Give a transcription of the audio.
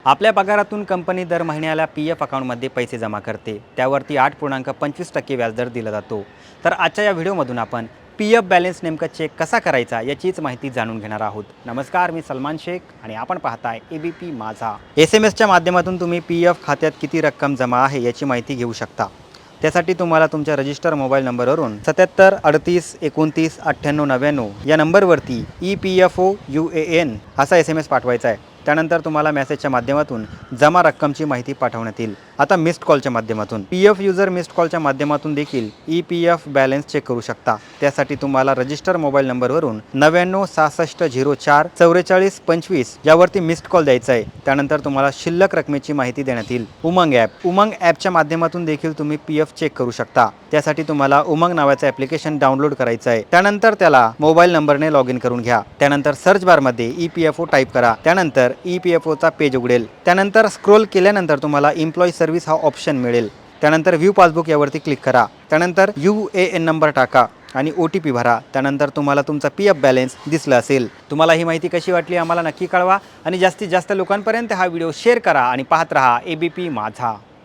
आपल्या पगारातून कंपनी दर महिन्याला पी-एफ अकाउंटमध्ये पैसे जमा करते, त्यावरती 8.25% व्याजदर दिला जातो। तर आजच्या या व्हिडिओमधून आपण पी-एफ बॅलन्स नेमका चेक कसा करायचा याचीच माहिती जाणून घेणार आहोत। नमस्कार, मी सलमान शेख आणि आपण पाहताय एबीपी माझा। SMS च्या माध्यमातून तुम्ही पी-एफ खात्यात किती रक्कम जमा आहे याची माहिती घेऊ शकता। त्यासाठी तुम्हाला तुमच्या रजिस्टर मोबाईल नंबरवरून 77 38 29 98 99 या नंबरवरती EPFO UAN असा SMS पाठवायचा आहे। त्यानंतर तुम्हाला मेसेजच्या माध्यमातून जमा रक्कमची माहिती पाठवण्यात येईल। आता मिस्ड कॉलच्या माध्यमातून पी-एफ यूजर मिस्ड कॉलच्या माध्यमातून देखील EPF बॅलन्स चेक करू शकता। त्यासाठी तुम्हाला रजिस्टर मोबाईल नंबरवरून 99 66 04 44 25 यावरती मिस्ड कॉल द्यायचा आहे। त्यानंतर तुम्हाला शिल्लक रकमेची माहिती देण्यात येईल। उमंग ॲपच्या माध्यमातून देखील तुम्ही पी-एफ चेक करू शकता। त्यासाठी तुम्हाला उमंग नावाचे ॲप्लिकेशन डाउनलोड करायचं आहे। त्यानंतर त्याला मोबाईल नंबरने लॉग इन करून घ्या। त्यानंतर सर्च बारमध्ये EPFO टाईप करा। त्यानंतर EPFOचा पेज उघडेल। त्यानंतर स्क्रोल केल्यानंतर तुम्हाला एम्प्लॉई सर्व्हिस हा ऑप्शन मिळेल। त्यानंतर व्ह्यू पासबुक यावरती क्लिक करा। त्यानंतर UAN नंबर टाका आणि OTP भरा। त्यानंतर तुम्हाला तुमचा पी-एफ बॅलन्स दिसला असेल। तुम्हाला ही माहिती कशी वाटली आम्हाला नक्की कळवा आणि जास्तीत जास्त लोकांपर्यंत हा व्हिडिओ शेअर करा आणि पाहत रहा एबीपी माझा।